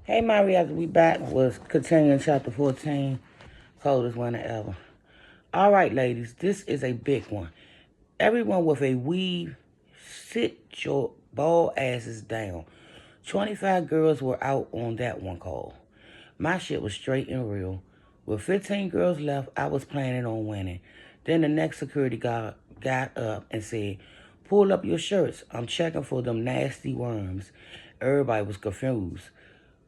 Hey, Maria, we back with continuing chapter 14, Coldest Winter Ever. All right, ladies, this is a big one. Everyone with a weave, sit your bald asses down. 25 girls were out on that one call. My shit was straight and real. With 15 girls left, I was planning on winning. Then the next security guard got up and said, "Pull up your shirts. I'm checking for them nasty worms." Everybody was confused.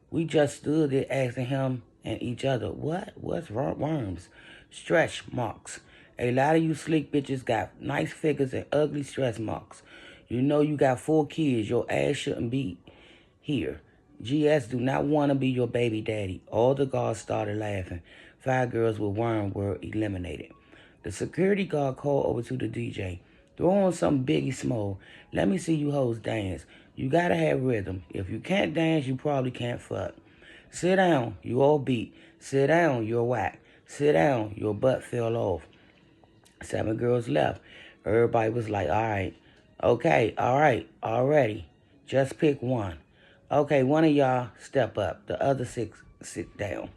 We just stood there asking him and each other, What's worms? Stretch marks. A lot of you slick bitches got nice figures and ugly stretch marks. You know you got 4 kids. Your ass shouldn't be here. GS do not want to be your baby daddy. All the guards started laughing. 5 girls with worm were eliminated. The security guard called over to the DJ. "Throw on some Biggie Small. Let me see you hoes dance. You gotta have rhythm. If you can't dance, you probably can't fuck. Sit down, you all beat. Sit down, you're whack. Sit down, your butt fell off." 7 girls left. Everybody was like, "All right. Okay, all right, already. Just pick one. Okay, one of y'all step up. The other 6 sit down."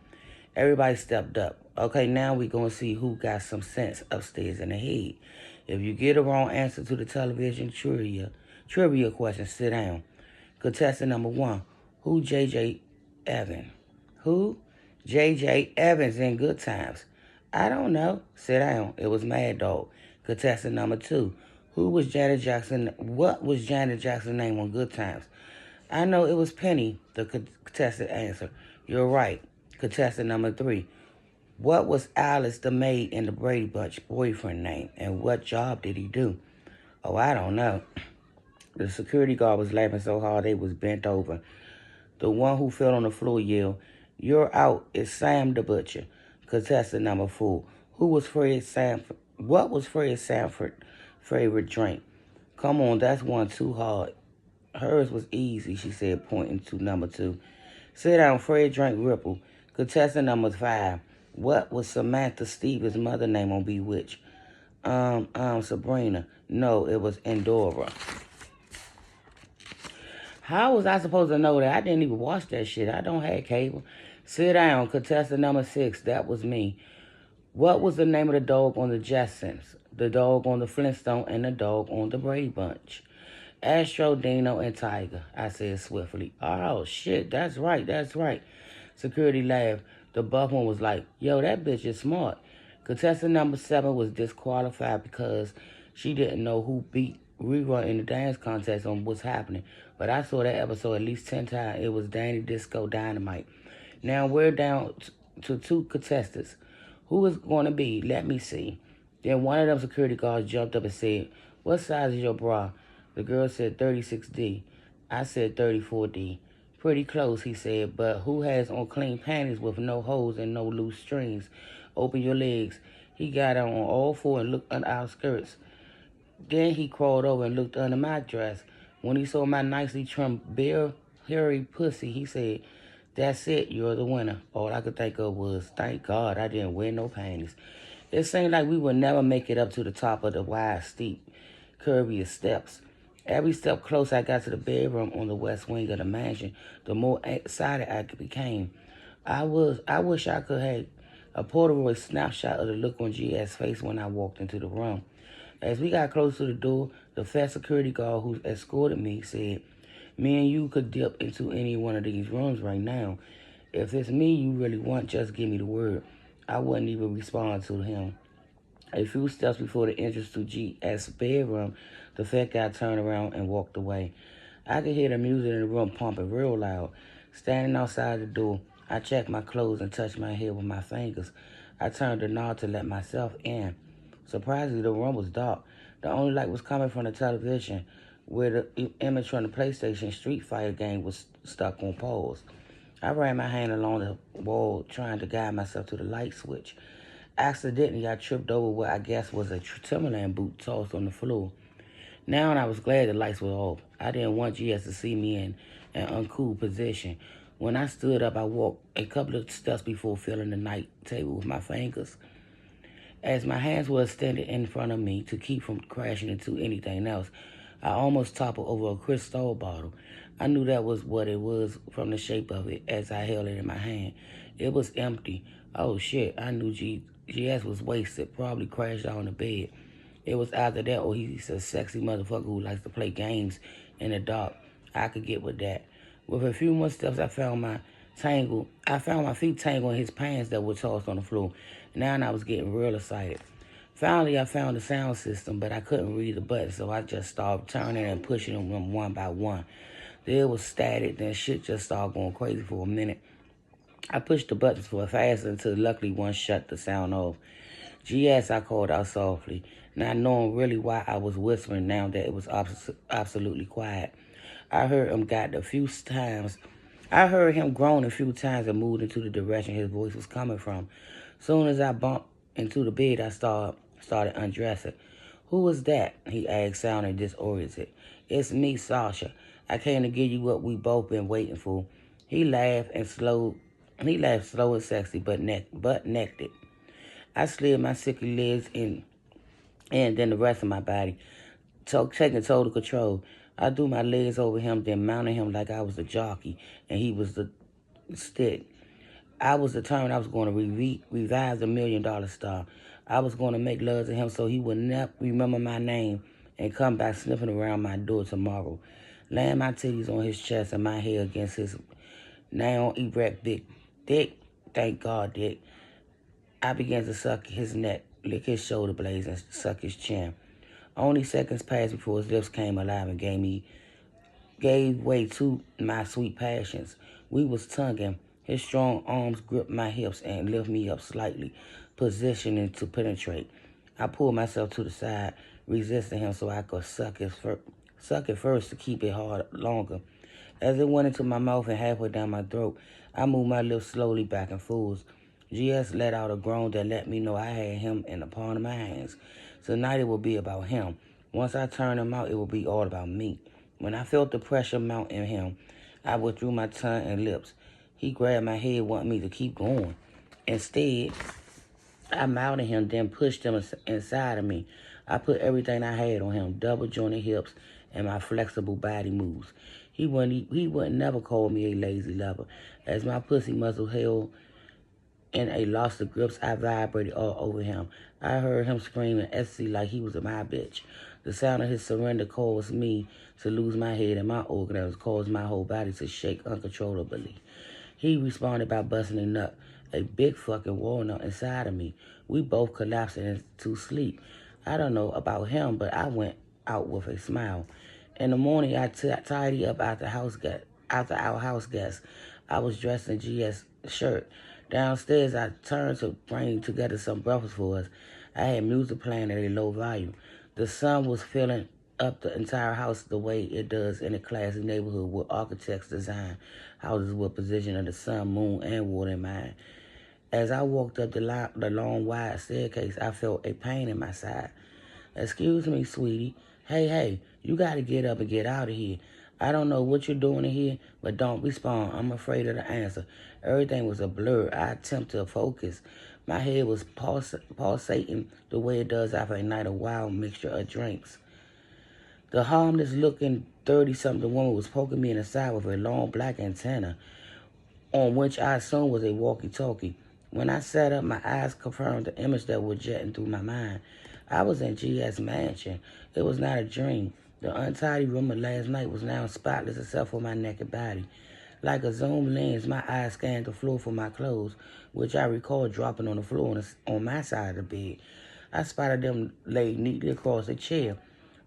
Everybody stepped up. Okay, now we gonna see who got some sense upstairs in the head. If you get a wrong answer to the television trivia question, sit down. Contestant number 1, who J.J. Evans? Who? J.J. Evans in Good Times. I don't know. Sit down. It was Mad Dog. Contestant number 2, who was Janet Jackson? What was Janet Jackson's name on Good Times? I know it was Penny. The contestant answered. You're right. Contestant number 3, what was Alice the maid in the Brady Bunch boyfriend name, and what job did he do? Oh, I don't know. The security guard was laughing so hard they was bent over. The one who fell on the floor yelled, "You're out." It's Sam the Butcher. Contestant number 4, who was Fred Sanford? What was Fred Sanford's favorite drink? Come on, that's one too hard. Hers was easy, she said, pointing to number 2. Sit down, Fred drank Ripple. Contestant number 5, what was Samantha Stevens' mother name on Bewitched? Sabrina. No, it was Endora. How was I supposed to know that? I didn't even watch that shit. I don't have cable. Sit down, contestant number 6, that was me. What was the name of the dog on the Jetsons? The dog on the Flintstone and the dog on the Brady Bunch? Astro, Dino, and Tiger, I said swiftly. Oh, shit, that's right. Security laughed. The buff one was like, yo, that bitch is smart. Contestant number 7 was disqualified because she didn't know who beat Rerun in the dance contest on what's happening. But I saw that episode at least 10 times. It was Danny Disco Dynamite. Now we're down to 2 contestants. Who is going to be? Let me see. Then one of them security guards jumped up and said, what size is your bra? The girl said 36D. I said 34D. Pretty close, he said, but who has on clean panties with no holes and no loose strings? Open your legs. He got on all 4 and looked under our skirts. Then he crawled over and looked under my dress. When he saw my nicely trimmed, bare, hairy pussy, he said, that's it, you're the winner. All I could think of was, thank God I didn't wear no panties. It seemed like we would never make it up to the top of the wide, steep, curviest steps. Every step closer I got to the bedroom on the west wing of the mansion, the more excited I became. I wish I could have a Polaroid snapshot of the look on G.S.'s face when I walked into the room. As we got close to the door, the fat security guard who escorted me said, me and you could dip into any one of these rooms right now. If it's me you really want, just give me the word. I wouldn't even respond to him. A few steps before the entrance to G.S.'s bedroom, the fat guy turned around and walked away. I could hear the music in the room pumping real loud. Standing outside the door, I checked my clothes and touched my head with my fingers. I turned the knob to let myself in. Surprisingly, the room was dark. The only light was coming from the television, where the image from the PlayStation Street Fighter game was stuck on pause. I ran my hand along the wall, trying to guide myself to the light switch. Accidentally, I tripped over what I guess was a Timberland boot tossed on the floor. Now I was glad the lights were off. I didn't want GS to see me in an uncool position. When I stood up, I walked a couple of steps before feeling the night table with my fingers. As my hands were extended in front of me to keep from crashing into anything else, I almost toppled over a Cristal bottle. I knew that was what it was from the shape of it as I held it in my hand. It was empty. Oh shit, I knew GS was wasted, probably crashed out on the bed. It was either that or he's a sexy motherfucker who likes to play games in the dark. I could get with that. With a few more steps, I found my feet tangled in his pants that were tossed on the floor. Now I was getting real excited. Finally, I found the sound system, but I couldn't read the buttons, so I just started turning and pushing them one by one. There was static, then shit just started going crazy for a minute. I pushed the buttons for faster until luckily one shut the sound off. GS, I called out softly, not knowing really why I was whispering now that it was absolutely quiet. I heard him I heard him groan a few times and moved into the direction his voice was coming from. Soon as I bumped into the bed, I started undressing. Who was that? He asked, sounding disoriented. It's me, Sasha. I came to give you what we both been waiting for. He laughed slow and sexy, but naked. I slid my sickly legs in and then the rest of my body, taking total control. I threw my legs over him, then mounted him like I was the jockey and he was the stick. I was determined I was going to revive the $1 million star. I was going to make love to him so he would never remember my name and come back sniffing around my door tomorrow. Laying my titties on his chest and my head against his now erect big dick, thank God dick, I began to suck his neck, lick his shoulder blades, and suck his chin. Only seconds passed before his lips came alive and gave way to my sweet passions. We was tonguing. His strong arms gripped my hips and lifted me up slightly, positioning to penetrate. I pulled myself to the side, resisting him so I could suck it first to keep it hard longer. As it went into my mouth and halfway down my throat, I moved my lips slowly back and forth. GS let out a groan that let me know I had him in the palm of my hands. Tonight it will be about him. Once I turned him out, it will be all about me. When I felt the pressure mount in him, I withdrew my tongue and lips. He grabbed my head, wanting me to keep going. Instead, I mounted him, then pushed him inside of me. I put everything I had on him, double-jointed hips and my flexible body moves. He wouldn't never call me a lazy lover. As my pussy muscle held in a loss of grips, I vibrated all over him. I heard him scream in ecstasy like he was my bitch. The sound of his surrender caused me to lose my head, and my organs caused my whole body to shake uncontrollably. He responded by busting a nut, a big fucking walnut inside of me. We both collapsed into sleep. I don't know about him, but I went out with a smile. In the morning, I tidied up after our house guests. I was dressed in GS shirt. Downstairs, I turned to bring together some breakfast for us. I had music playing at a low volume. The sun was filling up the entire house the way it does in a classy neighborhood where architects design houses with position of the sun, moon, and water in mind. As I walked up the long, wide staircase, I felt a pain in my side. Excuse me, sweetie. Hey, you got to get up and get out of here. I don't know what you're doing in here, but don't respond. I'm afraid of the answer. Everything was a blur. I attempted to focus. My head was pulsating the way it does after a night of wild mixture of drinks. The harmless-looking 30-something woman was poking me in the side with a long black antenna, on which I assumed was a walkie-talkie. When I sat up, my eyes confirmed the image that was jetting through my mind. I was in GS mansion. It was not a dream. The untidy room of last night was now spotless except for my naked body. Like a zoom lens, my eyes scanned the floor for my clothes, which I recalled dropping on the floor on my side of the bed. I spotted them laid neatly across a chair.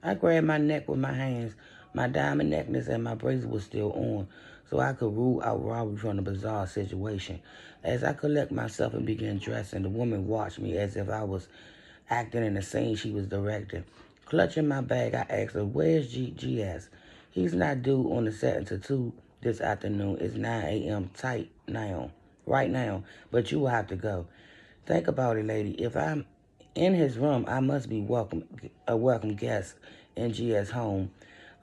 I grabbed my neck with my hands. My diamond necklace and my bracelet was still on, so I could rule out robbery from the bizarre situation. As I collected myself and began dressing, the woman watched me as if I was acting in the scene she was directing. Clutching my bag, I asked her, "Where's GS? He's not due on the set until 2 this afternoon. It's 9 a.m. right now, but you will have to go." Think about it, lady. If I'm in his room, I must be a welcome guest in GS home.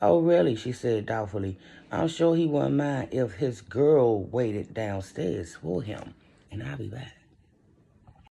"Oh, really?" she said doubtfully. "I'm sure he wouldn't mind if his girl waited downstairs for him." And I'll be back.